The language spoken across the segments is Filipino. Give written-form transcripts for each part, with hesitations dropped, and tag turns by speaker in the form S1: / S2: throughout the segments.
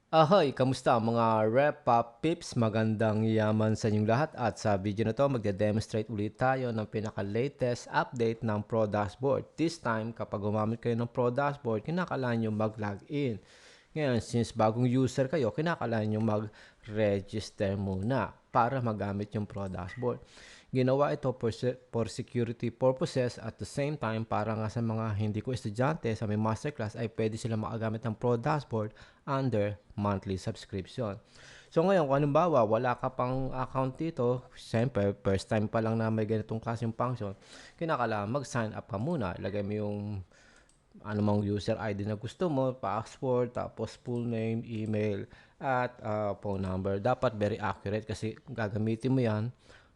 S1: Ahoy! Kamusta mga Rep Pop Pips? Magandang yaman sa inyong lahat at sa video na to magde-demonstrate ulit tayo ng pinaka-latest update ng Pro Dashboard. This time, kapag gumamit kayo ng Pro Dashboard, kinakailangan nyo mag-login. Ngayon, since bagong user kayo, kinakailangan nyo mag-register muna para magamit yung Pro Dashboard. Ginawa ito for security purposes at the same time para nga sa mga hindi ko estudyante sa may masterclass ay pwede sila makagamit ng Pro Dashboard under monthly subscription. So ngayon, kung halimbawa wala ka pang account dito, siyempre first time pa lang na may ganitong klaseng function, kinakailangan mag-sign up ka muna. Ilagay mo yung anumang user ID na gusto mo, password, tapos full name, email, at phone number. Dapat very accurate kasi gagamitin mo yan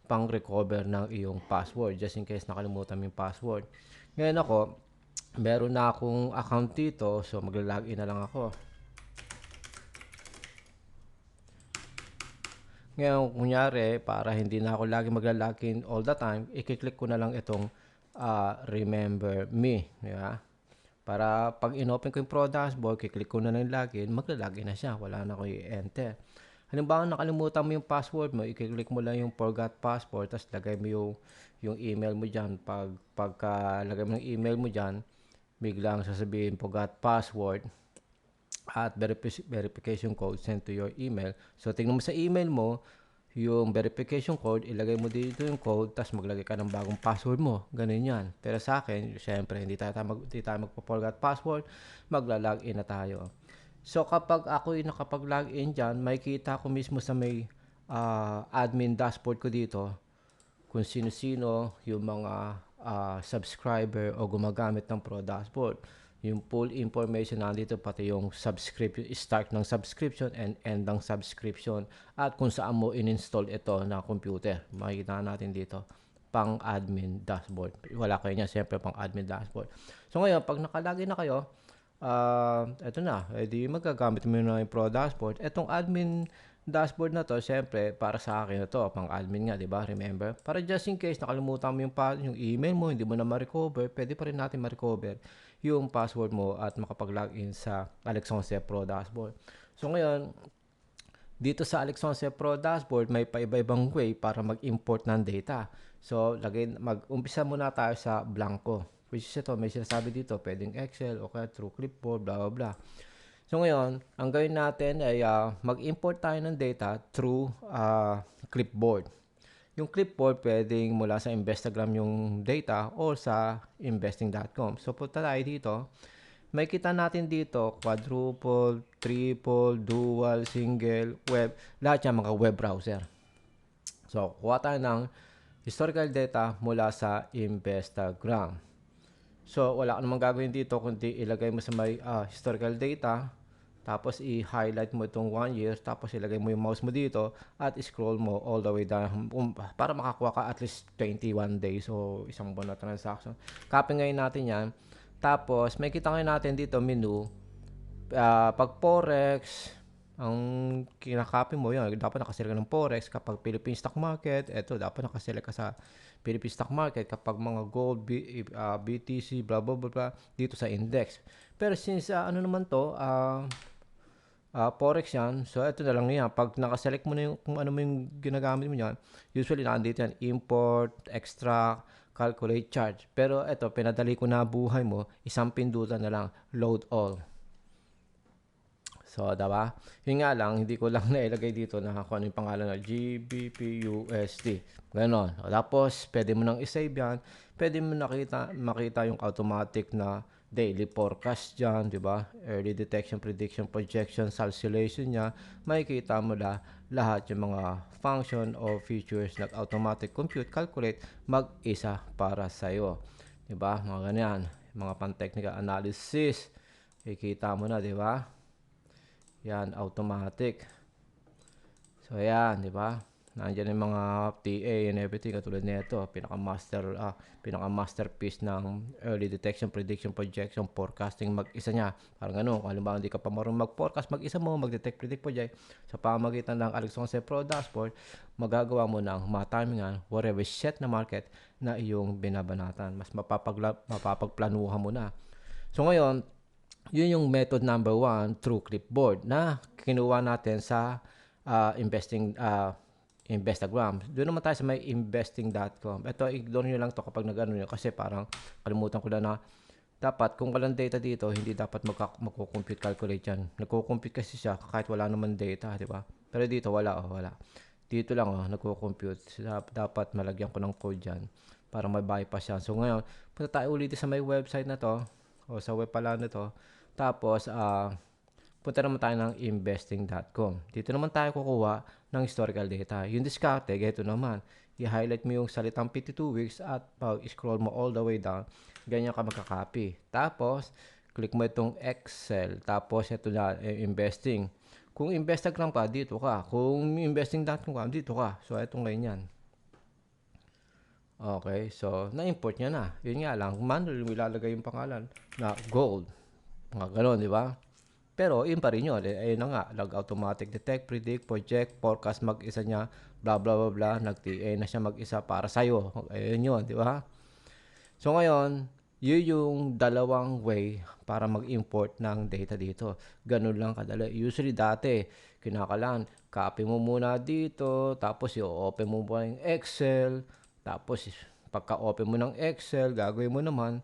S1: pang recover ng iyong password just in case nakalimutan mo yung password. Ngayon ako, meron na akong account dito, so magla-login na lang ako. Ngayon, kunyari, para hindi na ako lagi magla-login all the time, i-click ko na lang itong remember me. Diba? Para pag inopen ko yung Pro Dashboard, kiklik ko na lang login, magla-login na siya. Wala na ko i-enter. Halimbawa, nakalimutan mo yung password mo, i-click mo lang yung forgot password, tapos lagay mo yung email mo dyan. Pagka lagay mo yung email mo dyan, biglang sasabihin forgot password at verification code sent to your email. So, tingnan mo sa email mo, yung verification code, ilagay mo dito yung code, tapos maglagay ka ng bagong password mo. Ganun yan. Pero sa akin, syempre, hindi tayo magpo-forgot password, magla-login na tayo. So, kapag ako yung nakapag-login dyan, makikita ko mismo sa may admin dashboard ko dito kung sino-sino yung mga subscriber o gumagamit ng Pro Dashboard. Yung full information nandito, pati yung subscription, start ng subscription and end ng subscription, at kung saan mo in-install ito na computer. Makikita natin dito pang admin dashboard. Wala kayo niya, siyempre pang admin dashboard. So ngayon, pag nakalagin na kayo, eto na, edi magagamit mo na yung Pro Dashboard. Etong admin dashboard na to, siyempre, para sa akin na to, pang admin nga, di ba? Remember? Para just in case nakalimutan mo yung email mo, hindi mo na ma-recover, pwede pa rin natin ma-recover yung password mo at makapag-login sa Alex 11 Pro Dashboard. So ngayon, dito sa Alex 11 Pro Dashboard, may paiba-ibang way para mag-import ng data. So, mag-umpisa muna tayo sa blanco. Which is ito, may sinasabi dito, pwedeng Excel o kaya through clipboard, blah, blah, blah. So ngayon, ang gawin natin ay mag-import tayo ng data through clipboard. Yung clipboard, pwedeng mula sa Investagram yung data or sa investing.com. So, punta tayo dito. May kita natin dito, quadruple, triple, dual, single, web. Lahat yan mga web browser. So, kuha tayo ng historical data mula sa Investagram. So, wala ka namang gagawin dito kundi ilagay mo sa may historical data, tapos i-highlight mo itong 1 year, tapos ilagay mo yung mouse mo dito at scroll mo all the way down para makakuha ka at least 21 days o isang buwan na transaction. Copy ngayon natin yan. Tapos, may kita ngayon natin dito menu. Pag Forex, ang kinakopy mo yun, dapat nakaselect ka ng Forex. Kapag Philippine Stock Market, eto, dapat nakaselect ka sa Philippine Stock Market. Kapag mga gold, BTC, blah, blah, blah, blah, dito sa index. Pero since, ano naman to, Forex yan. So, ito na lang yan. Pag nakaselect mo na yung, kung ano mo yung ginagamit mo yan, usually nandito yan, import, extract, calculate charge. Pero ito, pinadali ko na buhay mo, isang pindutan na lang, load all. So, diba? Yun nga lang, hindi ko lang nailagay dito na kung ano yung pangalan na GBPUSD. Ganon. Tapos, pwede mo nang isave yan. Pwede mo makita yung automatic na daily forecast dyan, di ba? Early detection, prediction, projection, calculation niya. Makikita mo lahat yung mga function o features na automatic compute, calculate, mag-isa para sa'yo. Di ba? Mga ganyan. Mga pan-technical analysis. Makikita mo na, di ba? Yan, automatic. So, yan, di ba? Nandiyan yung mga TA and everything katulad nito, pinaka-masterpiece ng early detection, prediction, projection, forecasting mag-isa niya. Parang ano, kung halimbawa hindi ka pa marunong mag-forecast, mag-isa mo, mag-detect, predict, project, sa pamagitan ng Alex 11 Pro Dashboard, magagawa mo ng matimingan whatever set na market na iyong binabanatan. Mas mapapagplanuhan mo na. So ngayon, yun yung method number 1 through clipboard na kinuha natin sa investing Investagram. Doon naman tayo sa may investing.com. Ito, ignore nyo lang to kapag nag-ano nyo kasi parang kalimutan ko na dapat kung walang data dito, hindi dapat magko-compute calculate yan. Nagko-compute kasi siya kahit wala naman data, di ba? Pero dito wala, wala. Dito lang, nagko-compute. Dapat malagyan ko ng code yan para ma-bypass yan. So ngayon, punta tayo ulit sa may website na to o sa web pala na to. Tapos, punta naman tayo ng investing.com. Dito naman tayo kukuha ng historical data. Yung diskarte, ganito naman. I-highlight mo yung salitang 52 weeks at pag-scroll mo all the way down, ganyan ka magka-copy. Tapos, click mo itong Excel. Tapos, ito na, investing. Kung Investagram ka, dito ka. Kung investing.com ka, dito ka. So, itong ganyan. Okay, so, na-import niya na. Yun nga lang, manually ilalagay yung pangalan na gold. Mga ganon, di ba? Pero, yun pa rin yun. Ayun na nga, automatic detect, predict, project, forecast mag-isa niya, blah, blah, blah, blah. Nag-TA na siya mag-isa para sa'yo. Ayun yun, di ba? So, ngayon, yun yung dalawang way para mag-import ng data dito. Ganun lang kadali. Usually, dati, kinakalan, copy mo muna dito, tapos i-open mo muna yung Excel, tapos, pagka-open mo ng Excel, gagawin mo naman,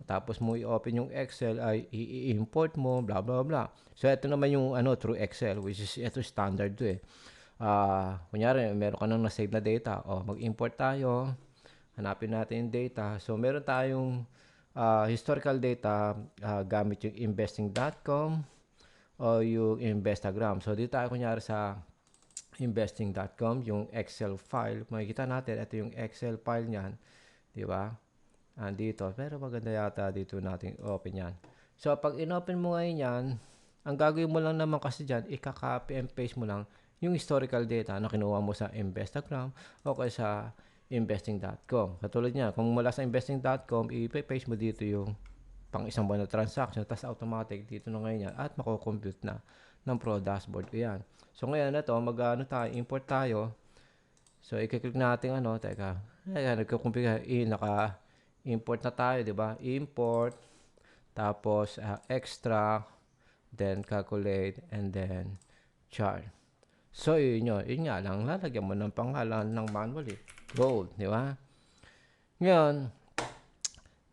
S1: tapos mo i-open yung Excel ay i-import mo, blah blah blah. So ito naman yung through Excel, which is ito standard to eh. Kunyari meron ka nang na-save na data, mag-import tayo. Hanapin natin yung data. So meron tayong historical data gamit yung investing.com o yung Investagram. So dito tayo kunyari sa investing.com, yung Excel file. Makikita natin ito yung Excel file niyan, di ba? Dito. Pero maganda yata dito natin open yan. So, pag in-open mo ngayon yan, ang gagawin mo lang naman kasi dyan, ika-copy and paste mo lang yung historical data na kinuha mo sa Investagram o kaya sa investing.com. Katulad niya, kung mula sa investing.com, i-paste mo dito yung pang isang buwan na transaction, tapos automatic dito na ngayon yan at mako-compute na ng Pro Dashboard ko yan. So, ngayon na to, tayo, import tayo. So, i-click natin teka, nagko-compute, import na tayo, di ba? Import, tapos extract, then calculate, and then chart. So, yun yun. Yun nga lang, lalagyan mo ng pangalan ng manually. Gold, di ba? Ngayon,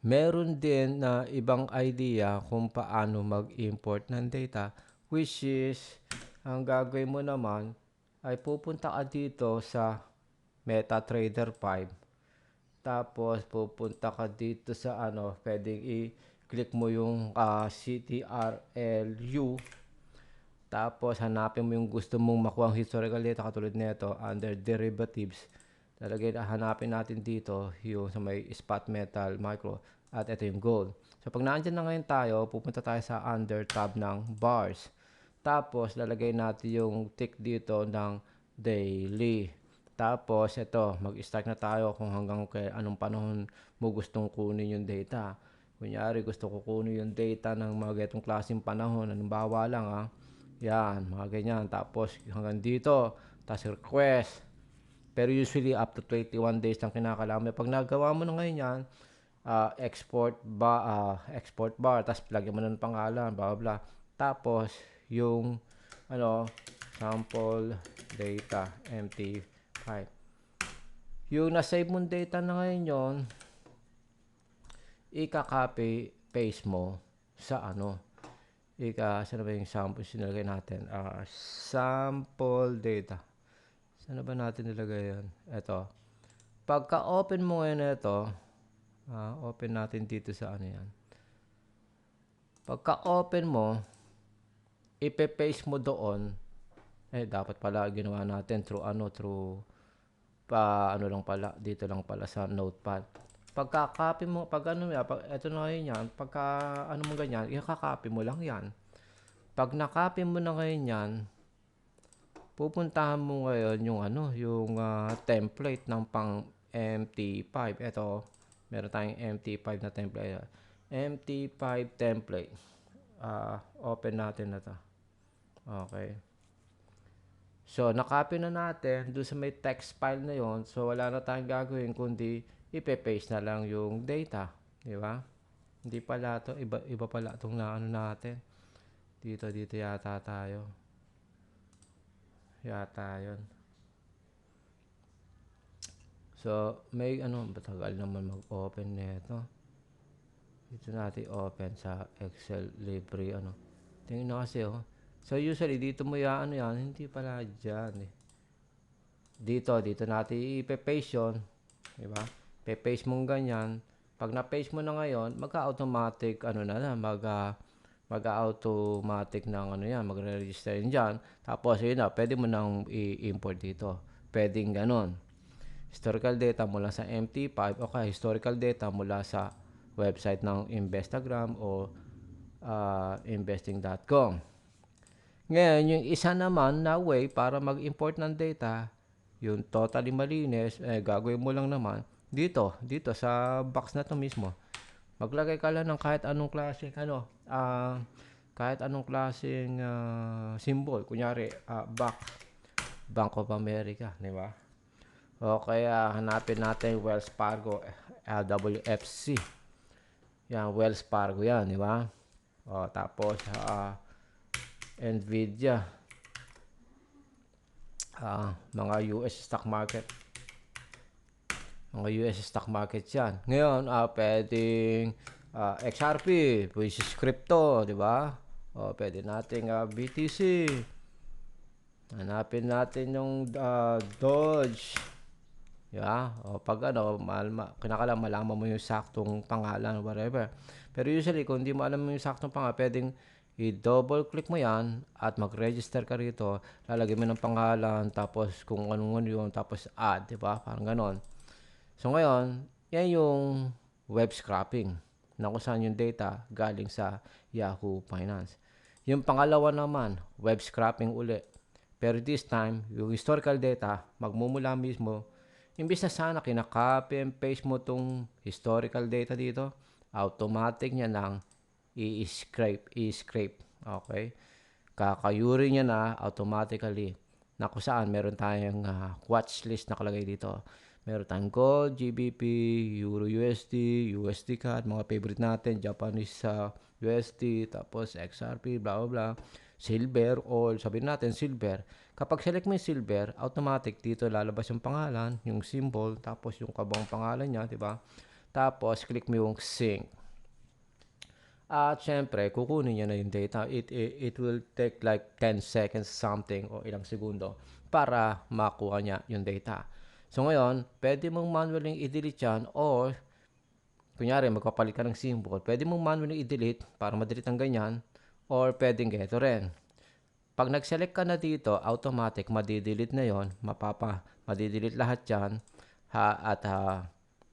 S1: meron din na ibang idea kung paano mag-import ng data, which is, ang gagawin mo naman, ay pupunta ka dito sa MetaTrader 5. Tapos, pupunta ka dito sa pwedeng i-click mo yung CTRLU. Tapos, hanapin mo yung gusto mong makuha ang historical data katulad nito under derivatives. Hanapin natin dito yung sa may spot metal, micro, at ito yung gold. So, pag naandyan na ngayon tayo, pupunta tayo sa under tab ng bars. Tapos, lalagay natin yung tick dito ng daily. Tapos, ito, mag-start na tayo kung hanggang anong panahon mo gustong kunin yung data. Kunyari, gusto ko kunin yung data ng mga ganitong klaseng panahon. Halimbawa lang, yan, mga ganyan. Tapos, hanggang dito, tapos request. Pero usually, up to 21 days lang kinakailangan. Pag nagawa mo na ngayon yan, export bar, tapos lagyan mo na ng pangalan, blah, blah. Tapos, yung, sample data, empty. Yung na-save mong data na ngayon yun, ika-copy, paste mo sa saan ba yung sample sinilagay natin? Sample data. Saan ba natin nilagay yan? Ito. Pagka-open mo ngayon ito, open natin dito sa yan. Pagka-open mo, ipe-paste mo doon. Dapat pala ginawa natin through lang pala, dito lang pala sa notepad. Pagka-copy mo, ito na ngayon yan, pagka mo ganyan, i-copy mo lang yan. Pag na-copy mo na ngayon yan, pupuntahan mo ngayon yung template ng pang MT5. Ito, meron tayong MT5 na template. MT5 template. Open natin na to. Okay. So, na-copy na natin doon sa may text file na yon. So, wala na tayong gagawin kundi ipe-paste na lang yung data. Di ba? Hindi pala to. Iba pala itong natin. Dito yata tayo. yata yun. So, may matagal naman mag-open nito. Dito natin open sa Excel libre Tingnan na kasi So, usually dito mo yan, hindi pala dyan eh. Dito natin ipe-paste yun. Diba? Pe-paste mong ganyan. Pag na-paste mo na ngayon, magka-automatic, mag-automatic ng magre-register yun dyan. Tapos, yun na, pwede mo nang i-import dito. Pwedeng ganon. Historical data mula sa MT5 o kaya historical data mula sa website ng Investagram o investing.com. Ngayon, yung isa naman na way para mag-import ng data, yung totally malinis, gagawin mo lang naman dito sa box na to mismo. Maglagay ka lang ng kahit anong klaseng kahit anong klaseng symbol. Kunyari, Bank of America, di ba? O kaya hanapin natin Wells Fargo, LWFC. Yan, Wells Fargo yan, di ba? O, tapos, Nvidia. Mga US stock market. Mga US stock market yan. Ngayon, pwedeng XRP, which is crypto, di ba? O, pwede nating BTC. Hanapin natin yung Doge. Yeah, o pag kinakailangan malaman mo yung saktong pangalan or whatever. Pero usually, kung hindi mo alam yung saktong pangalan, pwedeng i-double click mo yan at mag-register ka rito. Lalagay mo ng pangalan, tapos kung ano yun, tapos add, di ba? Parang ganon. So ngayon, yan yung web scraping na kung saan yung data galing sa Yahoo Finance. Yung pangalawa naman, web scraping uli. Pero this time, yung historical data, magmumula mismo. Imbis na sana kinaka-copy and paste mo tong historical data dito, automatic niya lang i-scrape. Okay? Kakayuri niya na automatically na kung saan meron tayong watch list nakalagay dito. Meron tayong gold, GBP, Euro USD, USD CAD, mga favorite natin, Japanese USD, tapos XRP, blah blah blah. Silver, oil, sabihin natin silver. Kapag select mo yung silver, automatic dito lalabas yung pangalan, yung symbol, tapos yung kabang pangalan niya, di ba? Tapos click mo yung sync. At syempre, kukunin niya na yung data. It will take like 10 seconds something o ilang segundo para makuha niya yung data. So ngayon, pwede mong manually i-delete yan or kunyari magpapalit ka ng symbol, pwede mong manually i-delete para ma-delete ang ganyan or pwedeng geto rin. Pag nag-select ka na dito, automatic madi-delete na yon, madi-delete lahat yan.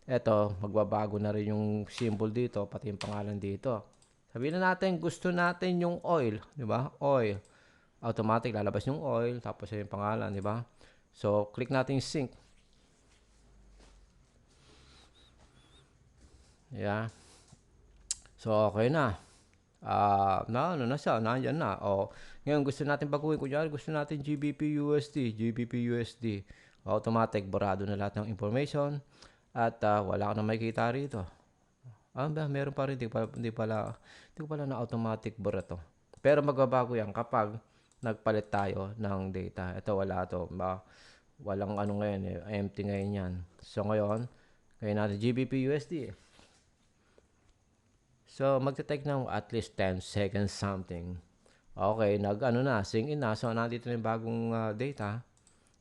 S1: Eto, magbabago na rin yung symbol dito, pati yung pangalan dito. Sabihin na natin, gusto natin yung oil, di ba? Oil. Automatic lalabas yung oil, tapos yung pangalan, di ba? So, click natin yung sync. Yeah. So, okay na. Na siya, nandiyan na. O, ngayon gusto natin baguhin. Kunyari, gusto natin GBP USD. Automatic, borado na lahat ng information. At wala ka na makikita rito. Meron pa rin. Hindi pala na automatic bura to. Pero magbabago yan kapag nagpalit tayo ng data. Ito, wala to. Walang ngayon eh. Empty ngayon yan. So, ngayon natin GBP USD. So, magte-take ng at least 10 seconds something. Okay, sync in na. So, nandito na yung bagong data.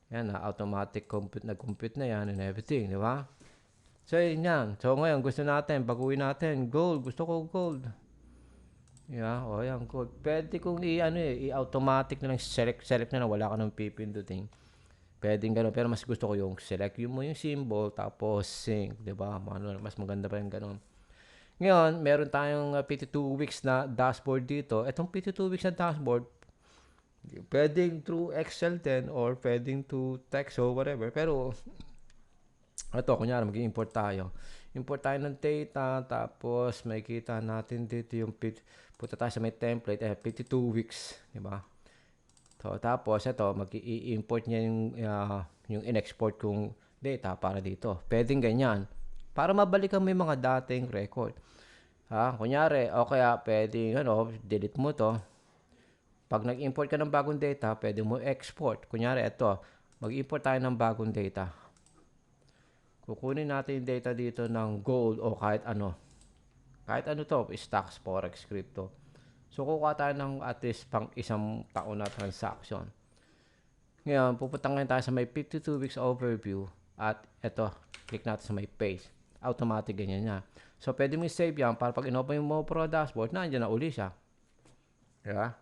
S1: Yan na, automatic nag-compute na yan and everything, di ba? So, yun yan. So, ngayon, gusto natin, baguhin natin. Gold, gusto ko gold. Yeah, yan, gold. Pwede kong i-automatic na lang, select na lang, wala ka nang pipindutin. Pwedeng gano'n, pero mas gusto ko yung select mo yung symbol, tapos sync, di ba? Mas maganda pa yung gano'n. Ngayon, meron tayong 52 weeks na dashboard dito. Itong 52 weeks na dashboard, pwedeng through Excel din or pwedeng to text or whatever. Pero, ito, kunyari, mag-import tayo. Import tayo ng data, tapos makikita natin dito yung punta tayo sa may template, 52 weeks, di ba? So, tapos, ito, mag-i-import niya yung in-export kong data para dito. Pwedeng ganyan. Para mabalikan mo yung mga dating record. Kunyari, o kaya pwedeng, delete mo to. Pag nag-import ka ng bagong data, pwede mo export. Kunyari, ito, mag-import tayo ng bagong data. Kukunin natin yung data dito ng gold o kahit ano. Kahit ano to, stocks, forex, crypto. So, kukuha tayo ng at least pang isang taon na transaction. Ngayon, pupunta ngayon tayo sa may 52 weeks overview. At ito, click natin sa may page. Automatic ganyan niya. So, pwede mo i-save yan para pag inopen mo pro dashboard, nandiyan na uli siya. Diba?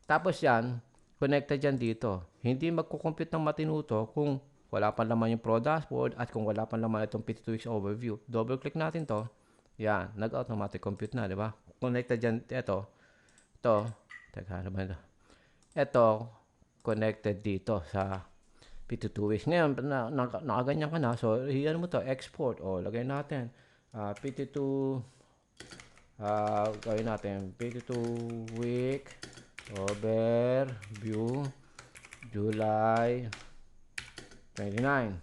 S1: Tapos yan, connected yan dito. Hindi magkukompute ng matinuto kung wala pa laman yung pro dashboard at kung wala pa laman itong 52 weeks overview. Double click natin to. Yan, nag-automatic compute na, di ba? Connected yan, ito. Teka, ano ba ito? Ito, connected dito sa 52 weeks. Ngayon, nakaganyan ka na. So, ano mo to, export. O, lagay natin. 52, gawin natin, 52 week overview, July 29,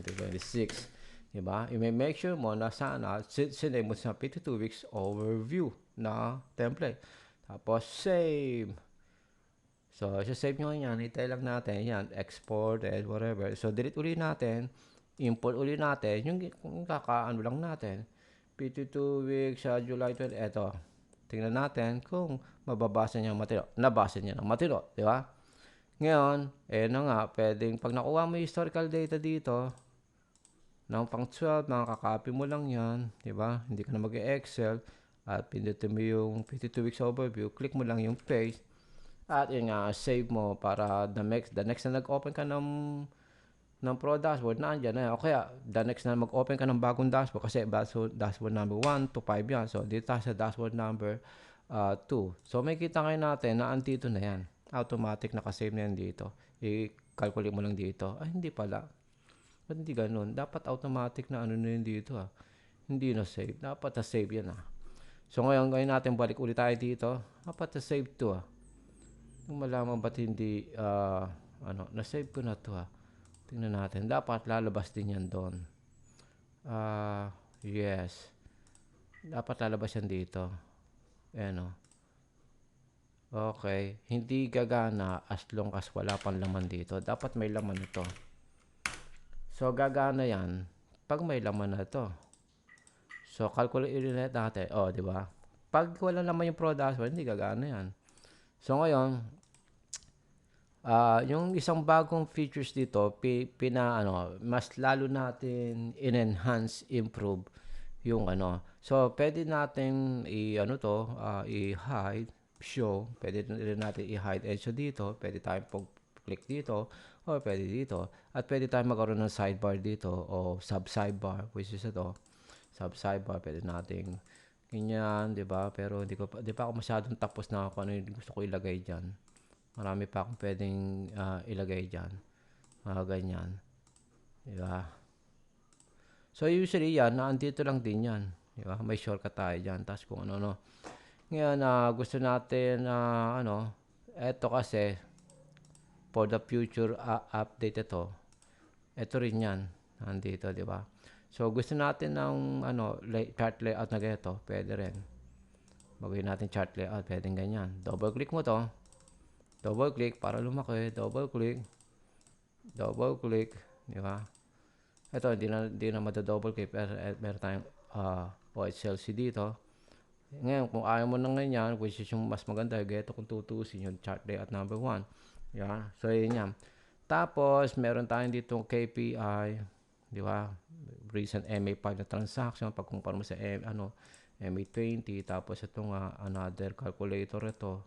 S1: 2026. Diba? I-make sure mo na sana sinave mo sa 52 weeks overview na template. Tapos, save. So, save nyo yan. Hintay lang natin. Yan, export and whatever. So, delete uli natin. Import uli natin. Yung kakaano lang natin. 52 weeks sa July 20. Eto. Tingnan natin kung mababasa niya ang matino. Nabasa niya ng matino. Di ba? Ngayon, na nga. Pwedeng, pag nakuha mo yung historical data dito, ng pang 12, makakopy mo lang yan. Di ba? Hindi ka na mag-excel. At pindutin mo yung 52 weeks overview. Click mo lang yung paste. At yun nga, save mo para the next na nag-open ka ng pro dashboard, nandiyan na yan. O kaya, the next na mag-open ka ng bagong dashboard, kasi dashboard number 1 to 5 yan. So, dito tayo sa dashboard number 2. So, may kita ngayon natin na andito na yan. Automatic nakasave na yan dito. I-calculate mo lang dito. Ay, hindi pala. Ba't hindi ganun? Dapat automatic na ano na yun dito Hindi na save. Dapat na save yan So, ngayon natin, balik ulit tayo dito. Dapat na save to Kung malaman ba't hindi, na-save ko na to Tingnan natin. Dapat lalabas din yan doon. Yes. Dapat lalabas yan dito. Ayan Okay. Hindi gagana as long as wala pang laman dito. Dapat may laman ito. So, gagana yan pag may laman na ito. So, calculate ulit natin. Di ba? Pag wala naman yung product, hindi gagana yan. So, ngayon, yung isang bagong features dito, mas lalo natin in-enhance, improve yung So, pwede natin i-hide, show. Pwede natin i-hide edge dito. Pwede tayong click dito or pwede dito. At pwede tayong magkaroon ng sidebar dito o sub-sidebar, which is ito. Sub-sidebar, pwede nating ganyan, di ba? Pero di pa ako masyadong tapos na kung ano yung gusto ko ilagay dyan. Marami pa akong pwedeng ilagay dyan. Ganyan. Di ba? So, usually yan, naandito lang din yan. Di ba? May shortcut tayo dyan. Tapos kung ano. Ngayon, gusto natin, eto kasi, for the future update ito. Ito rin yan. Nandito, di ba? So, gusto natin ng chart layout na ganito. Pwede rin. Magawin natin chart layout. Pwede ganyan. Double click mo to. Double click para lumaki. Double click. Double click. Di ba? Ito, hindi na double click. Pero meron tayong OHLC dito. Ngayon, kung ayaw mo na ganyan, which is yung mas maganda, ganito kung tutusin yung chart layout number 1. Yeah. So, yun yan. Tapos, meron tayong dito KPI. Di ba? Recent MA5 na transaction. Pag kumpara mo sa MA20. Tapos, ito nga, another calculator ito.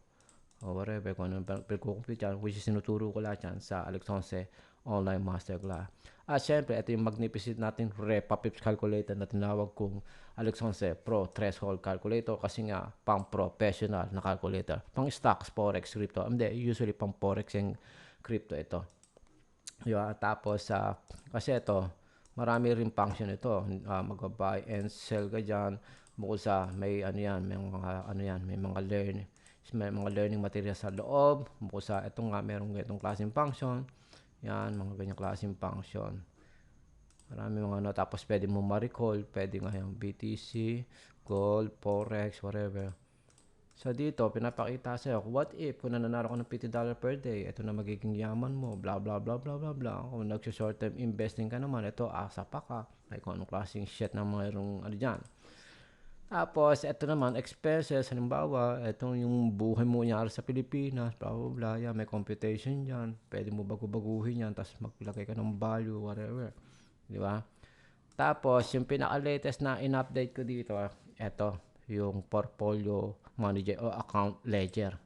S1: O whatever. Kung ano pag-compute yan. Which is sinuturo ko lahat yan sa Alex Honce Online Masterclass. At syempre, ito yung magnificent natin Repapips calculator na tinawag kong Alex Honce Pro Threshold Calculator kasi nga pang professional na calculator. Pang stocks, forex, crypto. Hindi, usually pang forex and crypto ito. Yeah, tapos, kasi ito, marami rin function ito. Mag-buy and sell ka dyan. Bukod sa may may mga learning materials sa loob. Bukod sa ito nga, merong itong klaseng function. Yan, mga ganyang klaseng function. Marami mga tapos pwede mo ma-recall, pwede nga yung BTC, gold, forex, whatever. So dito, pinapakita sa'yo, what if kung nananalo ka ng $50 per day, ito na magiging yaman mo, blah blah blah blah blah blah. Kung nagsi-short term investing ka naman, ito asa pa ka. Ay kung anong klaseng shit na mayroong ano dyan. Tapos, ito naman, expenses, halimbawa, ito yung buhay mo nyari sa Pilipinas, blah blah blah, yan, may computation dyan. Pwede mo bago-baguhin yan, tapos maglagay ka ng value, whatever. Di ba? Tapos, yung pinaka-latest na in-update ko dito, ito, yung portfolio manager o account ledger.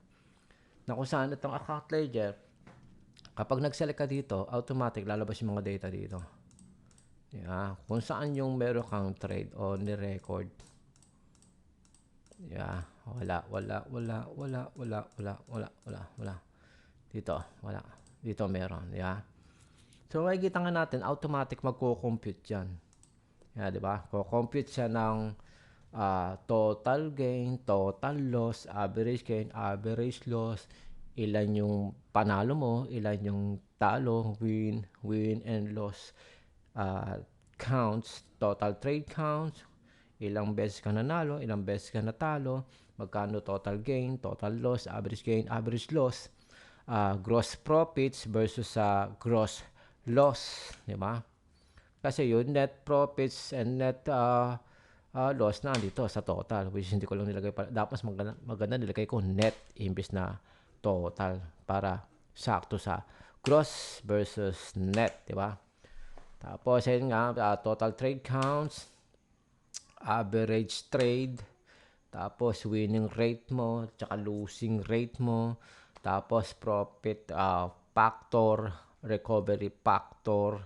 S1: Na kung saan itong account ledger, kapag nag-select ka dito, automatic lalabas yung mga data dito. Yeah, kung saan yung meron kang trade o ni-record. Yeah, wala. Dito, wala. Dito meron, yeah. So, makikita nga natin, automatic magko-compute yan. Yeah, di ba? Ko-compute siya ng total gain, total loss, average gain, average loss, ilan yung panalo mo, ilan yung talo, win and loss counts, total trade counts, ilang beses ka nanalo, ilang beses ka natalo, magkano total gain, total loss, average gain, average loss, gross profits versus gross loss, di ba? Kasi yung net profits and net loss na dito sa total, which hindi ko lang nilagay pa. Dapat maganda nilagay ko net imbis na total para sakto sa gross versus net, di ba? Tapos ayun nga, total trade counts, average trade, tapos winning rate mo, tsaka losing rate mo, tapos profit factor, recovery factor,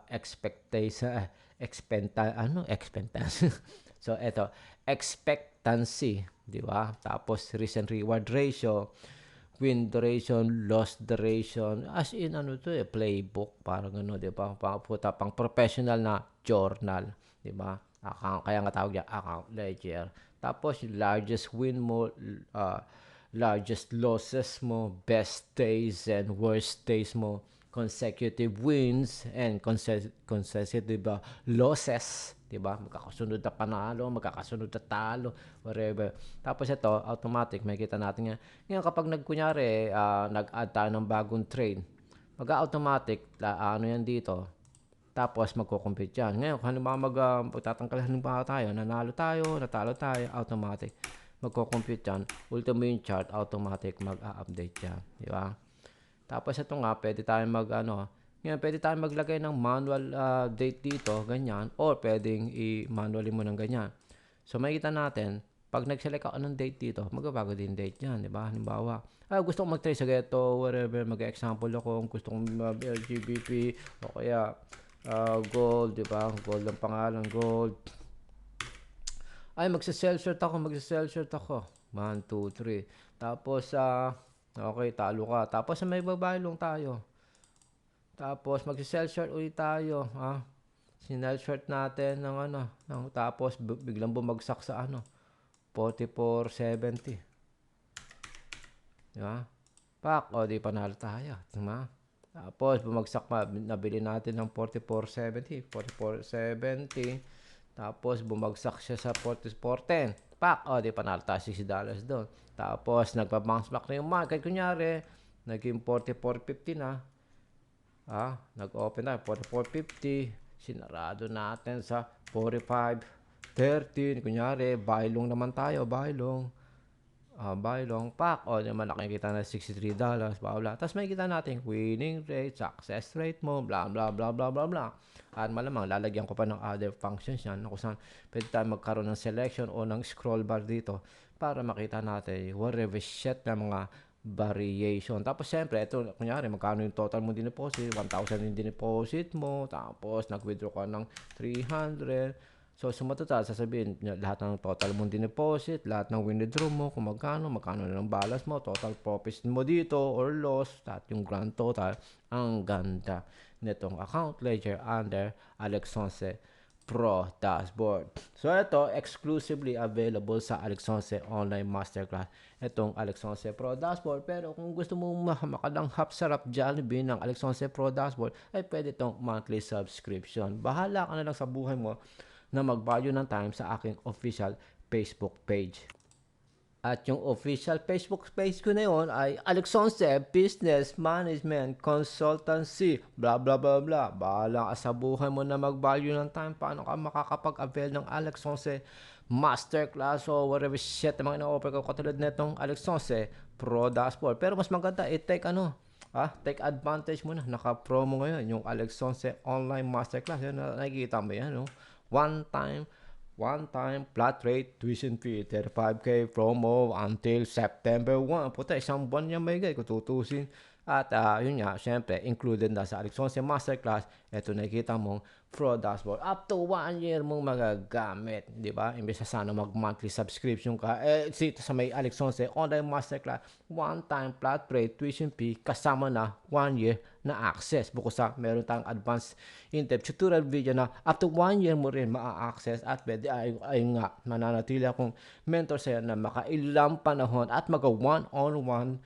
S1: expectation, expectancy. So eto, expectancy, di ba? Tapos risk and reward ratio, win duration, loss duration, as in ano to playbook, parang ano, di ba? Pang professional na journal, di ba? Kaya nga tawag niya account ledger. Tapos largest win mo, largest losses mo, best days and worst days mo, consecutive wins and consecutive losses, 'di ba? Magkakasunod na panalo, magkakasunod na talo, whatever. Tapos ito, automatic makikita natin yan. Ngayon kapag nagkunyari, nag-add tayo ng bagong trade, mag-automatic ano yan dito. Tapos magko-compute yan. Ngayon, kung halimbawa magtatangkal halimbawa tayo, nanalo tayo, natalo tayo, automatic magko-compute yan. Ultimo yung chart, automatic mag-update yan. Di ba? Tapos ito nga, pwede tayo ngayon, pwede tayo maglagay ng manual date dito, ganyan, or pwedeng i-manually mo ng ganyan. So, makikita natin, pag nag-select ako ng date dito, magbabago din date yan, di ba? Halimbawa, gusto kong mag-trade sa geto, whatever, mag-example ako, gusto kong LGBP, o kaya gold, di ba? Gold ang pangalan, gold. Ay, magsa-sell short ako. 1, 2, 3. Tapos, okay, talo ka. Tapos, may babae lang tayo. Tapos, magsa-sell short ulit tayo. Sinell short natin tapos, biglang bumagsak sa 44.70. Diba? Pak, di panalo tayo. Diba? Tapos, bumagsak pa. Nabili natin ng 44.70. 44.70. Tapos, bumagsak siya sa 44.10. Pak, di panalo tayo $60 doon. Tapos, nagpa-bounce back na yung market. Kunyari, naging 44.50 na. Nag-open tayo, 44.50. Sinarado natin sa 45.13. Kunyari, buy long naman tayo. Buy long, pak, naman nakikita na $63, blah, blah. Tapos makikita natin, winning rate, success rate mo, blah, blah, blah, blah, blah, blah. At malamang, lalagyan ko pa ng other functions yan, kung saan pwede tayo magkaroon ng selection o ng scroll bar dito para makita natin whatever shit na mga variation. Tapos, siyempre, ito, kunyari, magkano yung total mo dineposit, 1,000 yung dineposit mo, tapos, nag-withdraw ka ng 300. So, sumatotal, sasabihin, lahat ng total mong dineposit, lahat ng withdraw mo, kung magkano na ng balance mo, total profits mo dito, or loss, at yung grand total, ang ganda nitong account ledger under Alex 11 Pro Dashboard. So, ito, exclusively available sa Alex 11 Online Masterclass. Itong Alex 11 Pro Dashboard. Pero kung gusto mo makalanghap sarap Jollibee ng Alex 11 Pro Dashboard, ay pwede itong monthly subscription. Bahala ka na lang sa buhay mo na mag-value ng time sa aking official Facebook page. At yung official Facebook page ko na yun ay Alex Once Business Management Consultancy. Blah, blah, blah, blah. Bahala ka sa buhay mo na mag-value ng time. Paano ka makakapag-avail ng Alex Once Masterclass o whatever shit na mga ina-offer ko katulad netong Alex Once Pro Dashboard. Pero mas maganda, take take advantage mo na. Naka-promo ngayon yung Alex Once Online Masterclass. Yan, nakikita mo yan, no? One time flat rate tuition fee 35K promo until September 1. Puta, isang buwan niya may gay kung tutusin. At yun nga, syempre, included na sa Alex Once Masterclass, ito nakikita mong Pro Dashboard. Up to 1 year mong magagamit. Di ba? Imbes na sana mag-monthly subscription ka. Dito sa may Alex Once Online Masterclass, one-time flat rate tuition fee kasama na 1 year na access. Bukod sa meron tayong advanced in-depth tutorial video na up to 1 year mo rin ma-access at pwede ay nga mananatili akong mentor sa'yo na makailang panahon at mag-one-on-one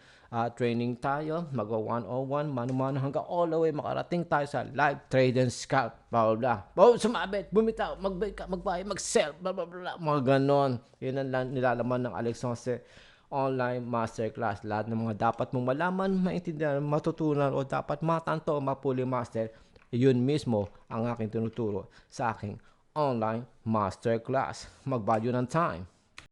S1: training tayo, mag-101, mano-mano hanggang all the way makarating tayo sa live trade and scalp, blah, blah, blah. Sumabit, bumitaw, mag-buy, mag-sell, blah, blah, blah, mga ganon. Yun ang nilalaman ng Alex Once Online Masterclass. Lahat ng mga dapat mong malaman, maintindihan, matutunan o dapat matanto, mapuli master, yun mismo ang aking tinuturo sa aking online masterclass. Mag-value ng time.